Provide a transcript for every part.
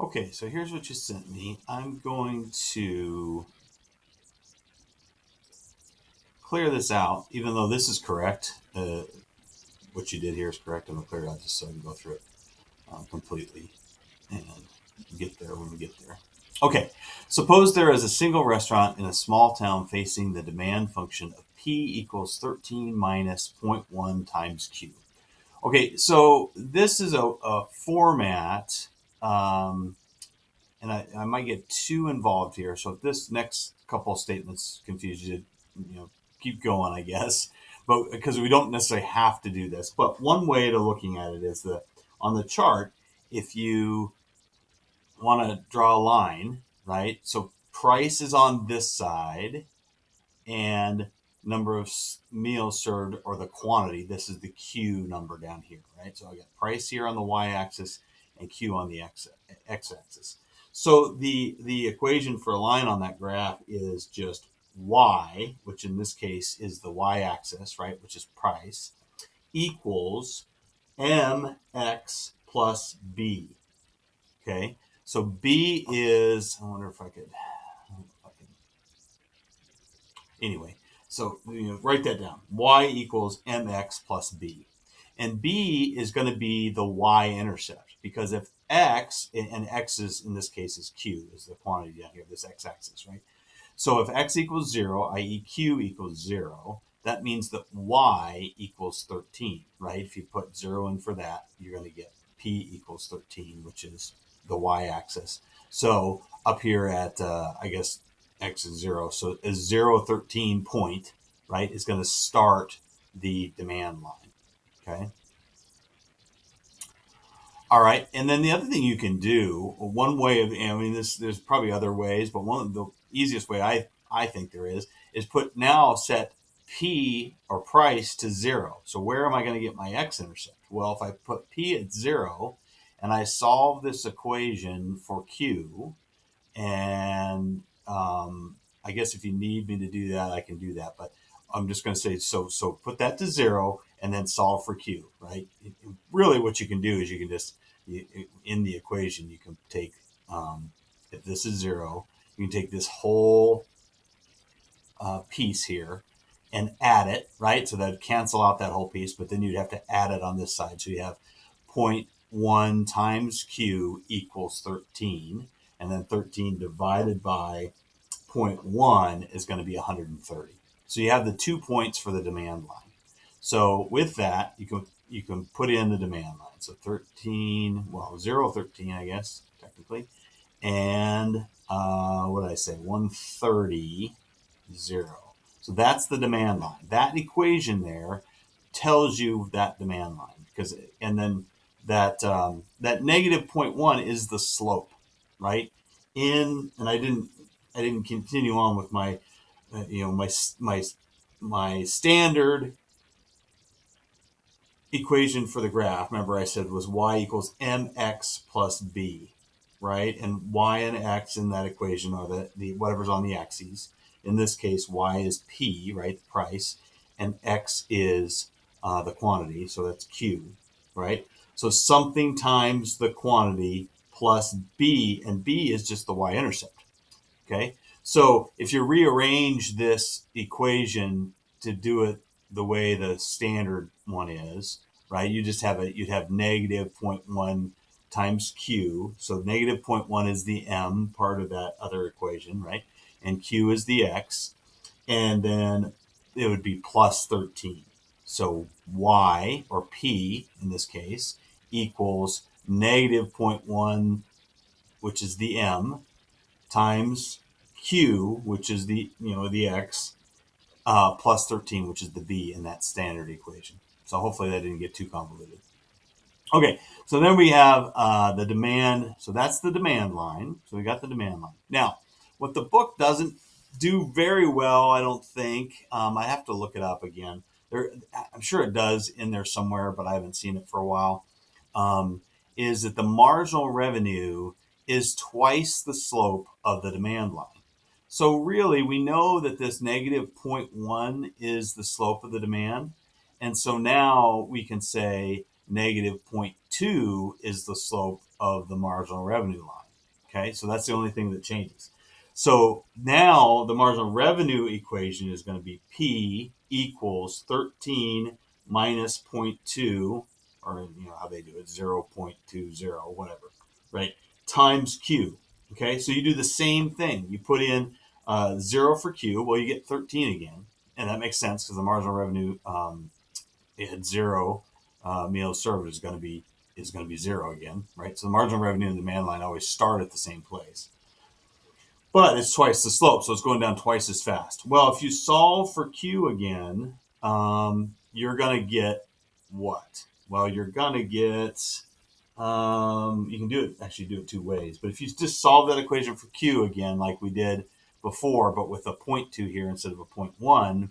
Okay, so here's what you sent me. I'm going to clear this out, even though this is correct. What you did here is correct. I'm going to clear it out just so I can go through it completely and get there when we get there. Okay, suppose there is a single restaurant in a small town facing the demand function of P equals 13 minus zero point 0.1 times Q. Okay, so this is a format, and I might get too involved here. So if this next couple of statements confuse you, keep going, I guess. But because we don't necessarily have to do this, but one way to looking at it is on the chart, if you want to draw a line, right? So price is on this side, and number of meals served or the quantity. This is the Q number down here, right? So I got price here on the y-axis and Q on the x-axis. So the equation for a line on that graph is just y, which in this case is the y-axis, right, which is price, equals mx plus b. Okay, so b is, I wonder if I could, anyway, so write that down. Y equals mx plus b. And b is going to be the y-intercept, because if x, and x is, in this case, is q, is the quantity down here, this x-axis, right? So if x equals 0, i.e. q equals 0, that means that y equals 13, right? If you put 0 in for that, you're going to get p equals 13, which is the y-axis. So up here at, I guess, x is 0. So a 0, 13 point, right, is going to start the demand line, okay? All right, and then the other thing you can do, one way of, I mean, there's probably other ways, but one of the easiest way I think there is put now set P or price to 0. So where am I going to get my x-intercept? Well, if I put P at 0 and I solve this equation for Q, and I guess if you need me to do that, I can do that, but I'm just going to say, so put that to 0 and then solve for Q, right? Really what you can do is you can just, in the equation, you can take, if this is 0, you can take this whole piece here and add it, right? So that would cancel out that whole piece, but then you'd have to add it on this side. So you have 0.1 times Q equals 13, and then 13 divided by 0.1 is going to be 130. So you have the 2 points for the demand line. So with that, you can put in the demand line. So 13, well, 0, 13, I guess, technically. And what did I say? 130, 0. So that's the demand line. That equation there tells you that demand line, because, and then that negative 0.1 is the slope, right? And I didn't continue on with my my standard equation for the graph. Remember, I said was y equals mx plus b, right? And y and x in that equation are the whatever's on the axes. In this case, y is p, right, the price, and x is the quantity, so that's q, right? So something times the quantity plus b, and b is just the y-intercept, okay? So if you rearrange this equation to do it the way the standard one is, right, you'd have negative 0.1 times q. So negative 0.1 is the m part of that other equation, right? And q is the x. And then it would be plus 13. So y, or p in this case, equals negative zero point 0.1, which is the m, times q, which is the x, plus 13, which is the b in that standard equation. So hopefully that didn't get too convoluted. Okay, so then we have the demand. So that's the demand line. So we got the demand line. Now, what the book doesn't do very well, I don't think, I have to look it up again. I'm sure it does in there somewhere, but I haven't seen it for a while, is that the marginal revenue is twice the slope of the demand line. So really, we know that this negative 0.1 is the slope of the demand. And so now we can say negative 0.2 is the slope of the marginal revenue line. Okay, so that's the only thing that changes. So now the marginal revenue equation is going to be P equals 13 minus 0.2, or how they do it, 0.20, whatever, right? Times Q. Okay, so you do the same thing. You put in 0 for Q. Well, you get 13 again, and that makes sense because the marginal revenue it had 0 meals served is going to be 0 again, right? So the marginal revenue and the demand line always start at the same place. But it's twice the slope, so it's going down twice as fast. Well, if you solve for Q again, you're going to get what? Well, you're going to get, you can do it two ways. But if you just solve that equation for Q again, like we did before, but with a 0.2 here instead of a 0.1,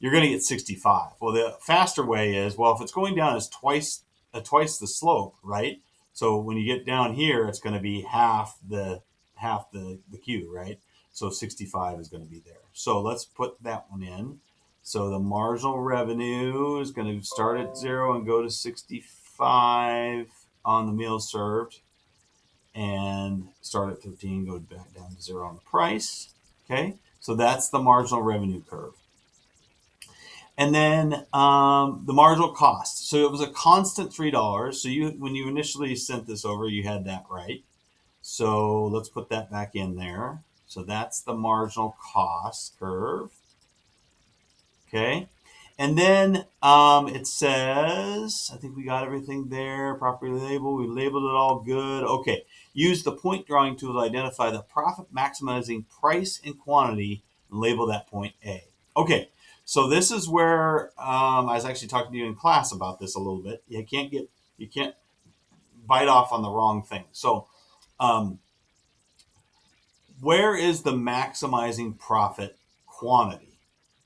you're going to get 65. Well, the faster way is, well, if it's going down as twice the slope, right? So when you get down here, it's going to be half the Q, right? So 65 is going to be there. So let's put that one in. So the marginal revenue is going to start at 0 and go to 65 on the meals served, and start at 13, go back down to 0 on the price. Okay, so that's the marginal revenue curve. And then the marginal cost. So it was a constant $3. So when you initially sent this over, you had that right. So let's put that back in there. So that's the marginal cost curve. Okay. And then it says, I think we got everything there, properly labeled. We labeled it all good. Okay. Use the point drawing tool to identify the profit maximizing price and quantity and label that point A. Okay. So this is where I was actually talking to you in class about this a little bit. You can't bite off on the wrong thing. So where is the maximizing profit quantity?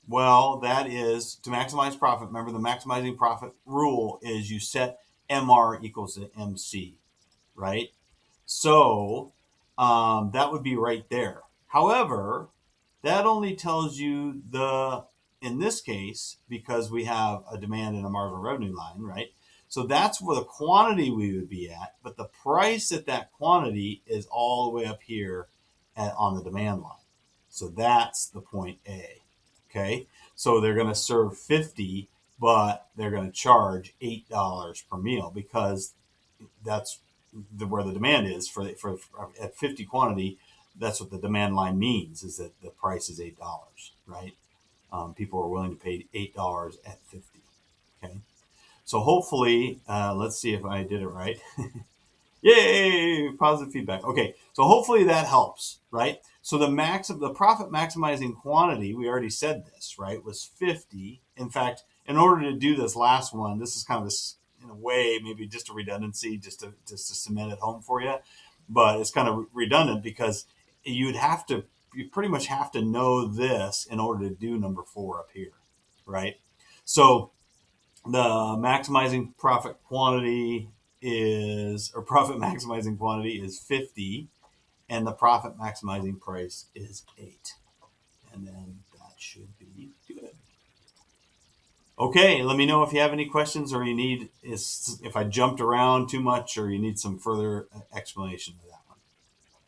Well, that is to maximize profit. Remember, the maximizing profit rule is you set MR equals to MC, right? So that would be right there. However, that only tells you in this case, because we have a demand and a marginal revenue line, right? So that's where the quantity we would be at, but the price at that quantity is all the way up here on the demand line. So that's the point A. Okay, so they're going to serve 50, but they're going to charge $8 per meal because that's where the demand is for at 50 quantity. That's what the demand line means, is that the price is $8, right? People are willing to pay $8 at 50. Okay, so hopefully, let's see if I did it right. Yay! Positive feedback. Okay, so hopefully that helps, right? So the profit maximizing quantity, we already said this, right, was 50. In fact, in order to do this last one, this is kind of this, in a way, maybe just a redundancy, just to cement it home for you. But it's kind of redundant because you pretty much have to know this in order to do number 4 up here, right? So the maximizing profit quantity profit maximizing quantity is 50, and the profit maximizing price is 8. And then that should be good. Okay, let me know if you have any questions or if I jumped around too much or you need some further explanation of that.